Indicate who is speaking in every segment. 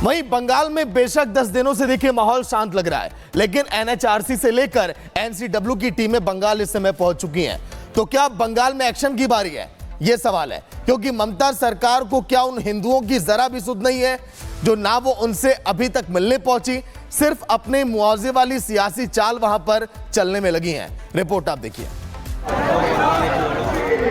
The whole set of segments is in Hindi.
Speaker 1: वहीं बंगाल में बेशक 10 दिनों से देखिए माहौल शांत लग रहा है, लेकिन एनएचआरसी से लेकर एनसीडब्ल्यू की टीमें बंगाल इस समय पहुंच चुकी हैं। तो क्या बंगाल में एक्शन की बारी है, यह सवाल है, क्योंकि ममता सरकार को क्या उन हिंदुओं की जरा भी सुध नहीं है जो ना वो उनसे अभी तक मिलने पहुंची, सिर्फ अपने मुआवजे वाली सियासी चाल वहां पर चलने में लगी हैं। रिपोर्ट आप देखिए।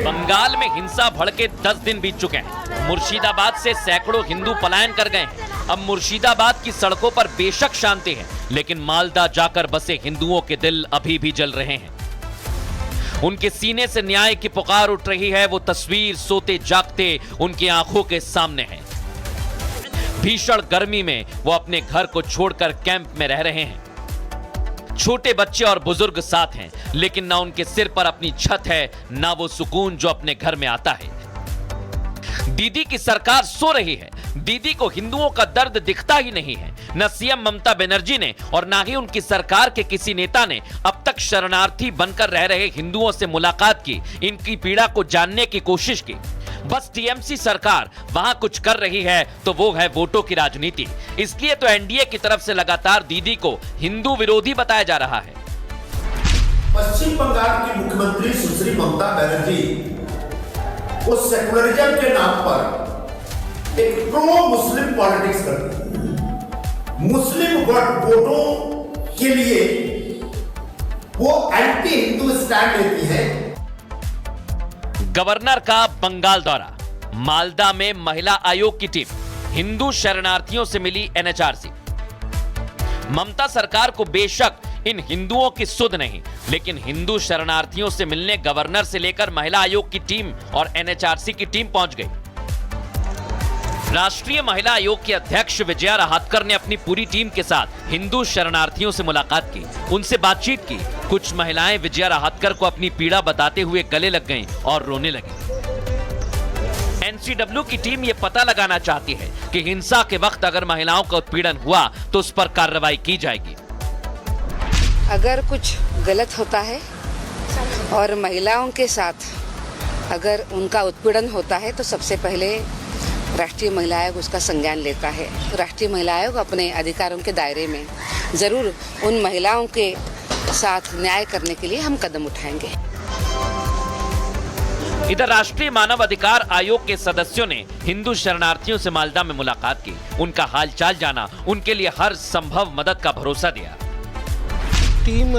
Speaker 2: बंगाल में हिंसा भड़के 10 दिन बीत चुके हैं। मुर्शिदाबाद से सैकड़ों हिंदू पलायन कर गए हैं। अब मुर्शिदाबाद की सड़कों पर बेशक शांति है, लेकिन मालदा जाकर बसे हिंदुओं के दिल अभी भी जल रहे हैं। उनके सीने से न्याय की पुकार उठ रही है। वो तस्वीर सोते जागते उनकी आंखों के सामने है। भीषण गर्मी में वो अपने घर को छोड़कर कैंप में रह रहे हैं। छोटे बच्चे और बुजुर्ग साथ हैं, लेकिन ना उनके सिर पर अपनी छत है, ना वो सुकून जो अपने घर में आता है। दीदी की सरकार सो रही है। दीदी को हिंदुओं का दर्द दिखता ही नहीं है। न सीएम ममता बनर्जी ने और ना ही उनकी सरकार के किसी नेता ने अब तक शरणार्थी बनकर रह रहे हिंदुओं से मुलाकात की, इनकी पीड़ा को जानने की कोशिश की। बस टीएमसी सरकार वहां कुछ कर रही है तो वो है वोटों की राजनीति। इसलिए तो एनडीए की तरफ से लगातार दीदी को हिंदू विरोधी बताया जा रहा है।
Speaker 3: पश्चिम बंगाल की मुख्यमंत्री सुश्री ममता बनर्जी उस सेकुलरिज्म के नाम पर एक प्रो मुस्लिम पॉलिटिक्स करती है। मुस्लिम वोटों के लिए वो एंटी हिंदू स्टैंड लेती है।
Speaker 2: गवर्नर का बंगाल दौरा, मालदा में महिला आयोग की टीम, हिंदू शरणार्थियों से मिली एनएचआरसी। ममता सरकार को बेशक इन हिंदुओं की सुध नहीं, लेकिन हिंदू शरणार्थियों से मिलने गवर्नर से लेकर महिला आयोग की टीम और एनएचआरसी की टीम पहुंच गई। राष्ट्रीय महिला आयोग के अध्यक्ष विजया राहतकर ने अपनी पूरी टीम के साथ हिंदू शरणार्थियों से मुलाकात की, उनसे बातचीत की। कुछ महिलाएं विजया राहतकर को अपनी पीड़ा बताते हुए गले लग गईं और रोने लगी। एनसीडब्ल्यू की टीम यह पता लगाना चाहती है कि हिंसा के वक्त अगर महिलाओं का उत्पीड़न हुआ तो उस पर कार्रवाई की जाएगी।
Speaker 4: अगर कुछ गलत होता है और महिलाओं के साथ अगर उनका उत्पीड़न होता है तो सबसे पहले राष्ट्रीय महिला आयोग उसका संज्ञान लेता है। राष्ट्रीय महिला आयोग अपने अधिकारों के दायरे में जरूर उन महिलाओं के साथ न्याय करने के लिए हम कदम उठाएंगे।
Speaker 2: इधर राष्ट्रीय मानव अधिकार आयोग के सदस्यों ने हिंदू शरणार्थियों से मालदा में मुलाकात की, उनका हालचाल जाना, उनके लिए हर संभव मदद का भरोसा दिया।
Speaker 5: टीम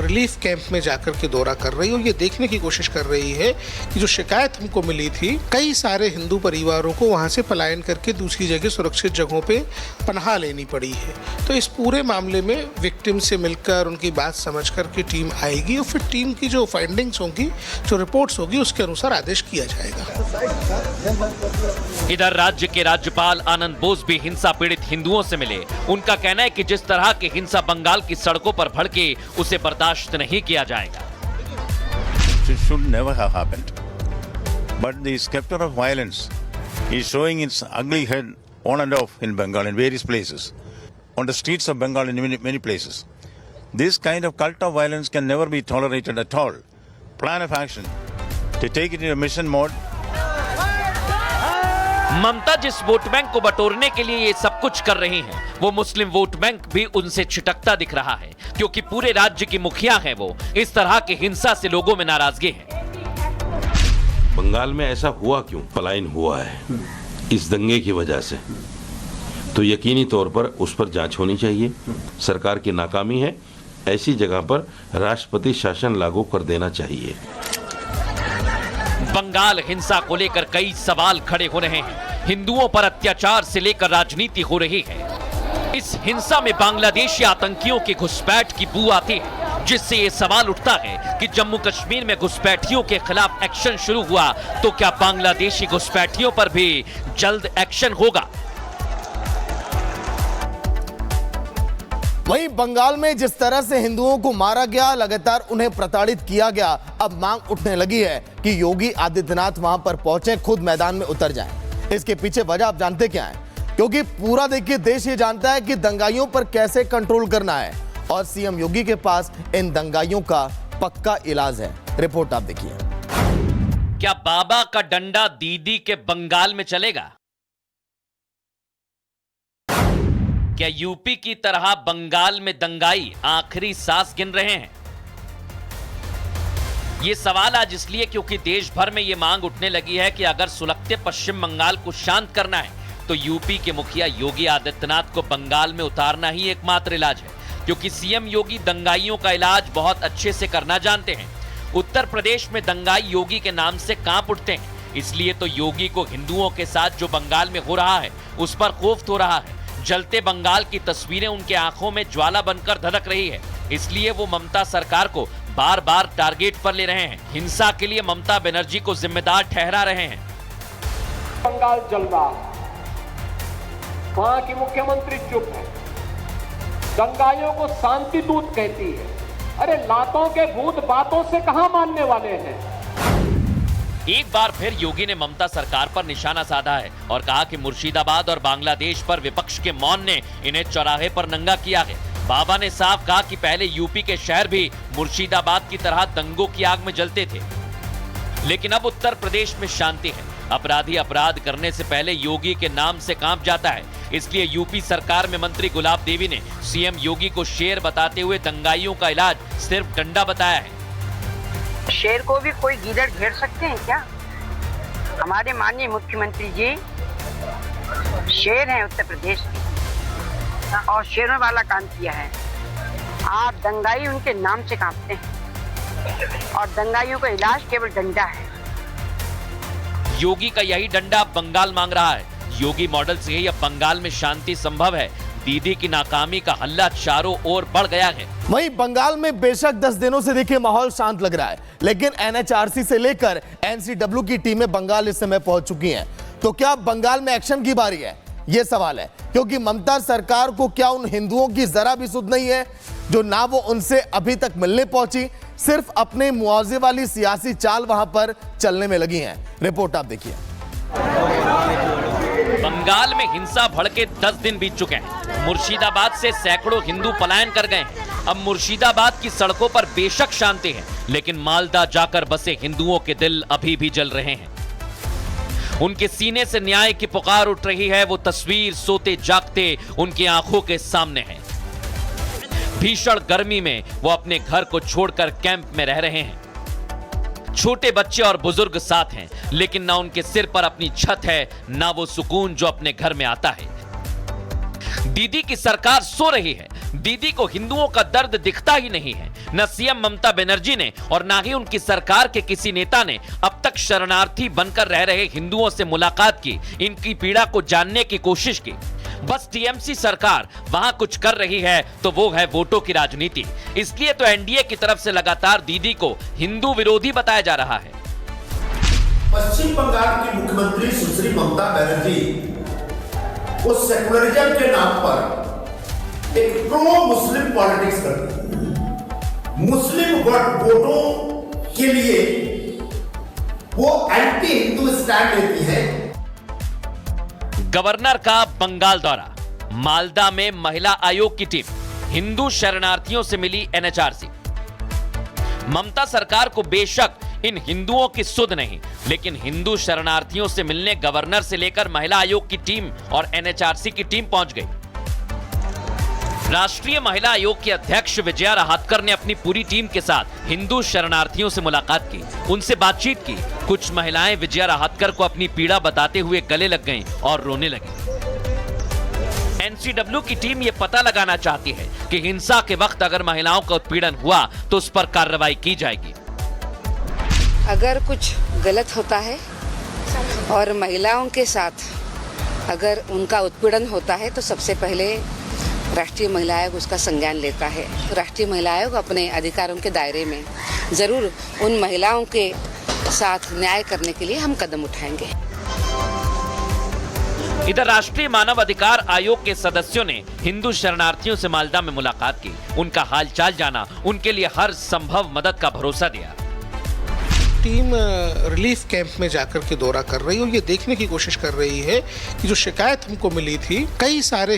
Speaker 5: रिलीफ कैंप में जाकर के दौरा कर रही है और ये देखने की कोशिश कर रही है कि जो शिकायत हमको मिली थी, कई सारे हिंदू परिवारों को वहाँ से पलायन करके दूसरी जगह सुरक्षित जगहों पे पनाह लेनी पड़ी है। तो इस पूरे मामले में विक्टिम से मिलकर उनकी बात समझ कर के टीम आएगी और फिर टीम की जो फाइंडिंग्स होंगी, जो रिपोर्ट्स होगी, उसके अनुसार आदेश किया जाएगा।
Speaker 2: इधर राज्य के राज्यपाल आनंद बोस भी हिंसा पीड़ित हिंदुओं से मिले। उनका कहना है कि जिस तरह की हिंसा बंगाल की सड़कों पर भड़के उसे बर्दाश्त नहीं किया जाएगा।
Speaker 6: It should never have happened. But the specter of violence is showing its ugly head on and off in Bengal in various places, on the streets of Bengal in many places. This kind of cult of violence can never be tolerated at all. Plan of action to take it in a mission mode.
Speaker 2: ममता जिस वोट बैंक को बटोरने के लिए ये सब कुछ कर रही हैं, वो मुस्लिम वोट बैंक भी उनसे छिटकता दिख रहा है, क्योंकि पूरे राज्य की मुखिया है वो। इस तरह की हिंसा से लोगों में नाराजगी है।
Speaker 7: बंगाल में ऐसा हुआ क्यों? पलायन हुआ है इस दंगे की वजह से, तो यकीनी तौर पर उस पर जांच होनी चाहिए। सरकार की नाकामी है, ऐसी जगह पर राष्ट्रपति शासन लागू कर देना चाहिए।
Speaker 2: बंगाल हिंसा को लेकर कई सवाल खड़े हो रहे हैं। हिंदुओं पर अत्याचार से लेकर राजनीति हो रही है। इस हिंसा में बांग्लादेशी आतंकियों की घुसपैठ की बू आती है, जिससे ये सवाल उठता है कि जम्मू कश्मीर में घुसपैठियों के खिलाफ एक्शन शुरू हुआ तो क्या बांग्लादेशी घुसपैठियों पर भी जल्द एक्शन होगा?
Speaker 1: वहीं बंगाल में जिस तरह से हिंदुओं को मारा गया, लगातार उन्हें प्रताड़ित किया गया, अब मांग उठने लगी है कि योगी आदित्यनाथ वहां पर पहुंचे, खुद मैदान में उतर जाएं। इसके पीछे वजह आप जानते क्या है? क्योंकि पूरा देखिए देश ये जानता है कि दंगाइयों पर कैसे कंट्रोल करना है और सीएम योगी के पास इन दंगाइयों का पक्का इलाज है। रिपोर्ट आप देखिए।
Speaker 2: क्या बाबा का डंडा दीदी के बंगाल में चलेगा? क्या यूपी की तरह बंगाल में दंगाई आखिरी सांस गिन रहे हैं? ये सवाल आज इसलिए क्योंकि देश भर में ये मांग उठने लगी है कि अगर सुलगते पश्चिम बंगाल को शांत करना है तो यूपी के मुखिया योगी आदित्यनाथ को बंगाल में उतारना ही एकमात्र इलाज है, क्योंकि सीएम योगी दंगाइयों का इलाज बहुत अच्छे से करना जानते हैं। उत्तर प्रदेश में दंगाई योगी के नाम से कांप उठते हैं, इसलिए तो योगी को हिंदुओं के साथ जो बंगाल में हो रहा है उस पर खौफ हो रहा है। जलते बंगाल की तस्वीरें उनके आंखों में ज्वाला बनकर धधक रही है, इसलिए वो ममता सरकार को बार बार टारगेट पर ले रहे हैं। हिंसा के लिए ममता बनर्जी को जिम्मेदार ठहरा रहे हैं।
Speaker 8: बंगाल जल रहा है, वहां की मुख्यमंत्री चुप है, दंगाइयों को शांति दूत कहती है। अरे लातों के भूत बातों से कहां मानने वाले हैं।
Speaker 2: एक बार फिर योगी ने ममता सरकार पर निशाना साधा है और कहा कि मुर्शिदाबाद और बांग्लादेश पर विपक्ष के मौन ने इन्हें चौराहे पर नंगा किया है। बाबा ने साफ कहा कि पहले यूपी के शहर भी मुर्शिदाबाद की तरह दंगों की आग में जलते थे, लेकिन अब उत्तर प्रदेश में शांति है। अपराधी अपराध करने से पहले योगी के नाम से कांप जाता है, इसलिए यूपी सरकार में मंत्री गुलाब देवी ने सीएम योगी को शेर बताते हुए दंगाइयों का इलाज सिर्फ डंडा बताया है।
Speaker 9: शेर को भी कोई गीदड़ घेर सकते हैं क्या? हमारे माननीय मुख्यमंत्री जी शेर हैं उत्तर प्रदेश के, और शेरों वाला काम किया है। आप दंगाई उनके नाम से कांपते हैं, और दंगाइयों का इलाज केवल डंडा है।
Speaker 2: योगी का यही डंडा अब बंगाल मांग रहा है। योगी मॉडल से ही अब बंगाल में शांति संभव है। दीदी की नाकामी का हल्ला चारों ओर बढ़ गया है।
Speaker 1: वहीं बंगाल में बेशक 10 दिनों से देखिए माहौल शांत लग रहा है, लेकिन एनएचआरसी से लेकर एनसीडब्ल्यू की टीमें बंगाल इस समय पहुंच चुकी हैं। तो क्या बंगाल में एक्शन की बारी है? यह सवाल है, क्योंकि ममता सरकार को क्या उन हिंदुओं की जरा भी सुध नहीं है जो ना वो उनसे अभी तक मिलने पहुंची, सिर्फ अपने मुआवजे वाली सियासी चाल वहां पर चलने में लगी हैं। रिपोर्ट आप देखिए।
Speaker 2: बंगाल में हिंसा भड़के 10 दिन बीत चुके हैं। मुर्शिदाबाद से सैकड़ों हिंदू पलायन कर गए हैं। अब मुर्शिदाबाद की सड़कों पर बेशक शांति है, लेकिन मालदा जाकर बसे हिंदुओं के दिल अभी भी जल रहे हैं। उनके सीने से न्याय की पुकार उठ रही है। वो तस्वीर सोते जागते उनकी आंखों के सामने है। भीषण गर्मी में वो अपने घर को छोड़कर कैंप में रह रहे हैं। छोटे बच्चे और बुजुर्ग साथ हैं, लेकिन ना उनके सिर पर अपनी छत है, ना वो सुकून जो अपने घर में आता है। दीदी की सरकार सो रही है। दीदी को हिंदुओं का दर्द दिखता ही नहीं है। न सीएम ममता बनर्जी ने और ना ही उनकी सरकार के किसी नेता ने अब तक शरणार्थी बनकर रह रहे हिंदुओं से मुलाकात की, इनकी पीड़ा को जानने की कोशिश की। बस टीएमसी सरकार वहां कुछ कर रही है तो वो है वोटों की राजनीति। इसलिए तो एनडीए की तरफ से लगातार दीदी को हिंदू विरोधी बताया जा रहा है।
Speaker 3: पश्चिम बंगाल की मुख्यमंत्री सुश्री ममता बनर्जी उस सेकुलरिज्म के नाम पर एक प्रो मुस्लिम पॉलिटिक्स करती है। मुस्लिम वोटों के लिए वो एंटी हिंदू स्टैंड लेती है।
Speaker 2: गवर्नर का बंगाल दौरा, मालदा में महिला आयोग की टीम, हिंदू शरणार्थियों से मिली एनएचआरसी। ममता सरकार को बेशक इन हिंदुओं की सुध नहीं, लेकिन हिंदू शरणार्थियों से मिलने गवर्नर से लेकर महिला आयोग की टीम और एनएचआरसी की टीम पहुंच गई। राष्ट्रीय महिला आयोग के अध्यक्ष विजया राहतकर ने अपनी पूरी टीम के साथ हिंदू शरणार्थियों से मुलाकात की, उनसे बातचीत की। कुछ महिलाएं विजया राहतकर को अपनी पीड़ा बताते हुए गले लग गईं और रोने लगी। एनसीडब्ल्यू की टीम ये पता लगाना चाहती है कि हिंसा के वक्त अगर महिलाओं का उत्पीड़न हुआ तो उस पर कार्रवाई की जाएगी।
Speaker 4: अगर कुछ गलत होता है और महिलाओं के साथ अगर उनका उत्पीड़न होता है तो सबसे पहले राष्ट्रीय महिला आयोग उसका संज्ञान लेता है। राष्ट्रीय महिला आयोग अपने अधिकारों के दायरे में जरूर उन महिलाओं के साथ न्याय करने के लिए हम कदम उठाएंगे।
Speaker 2: इधर राष्ट्रीय मानव अधिकार आयोग के सदस्यों ने हिंदू शरणार्थियों से मालदा में मुलाकात की, उनका हालचाल जाना, उनके लिए हर संभव मदद का भरोसा दिया।
Speaker 5: टीम रिलीफ कैंप में जाकर के दौरा कर रही है और ये देखने की कोशिश कर रही है कि जो शिकायत हमको मिली थी, कई सारे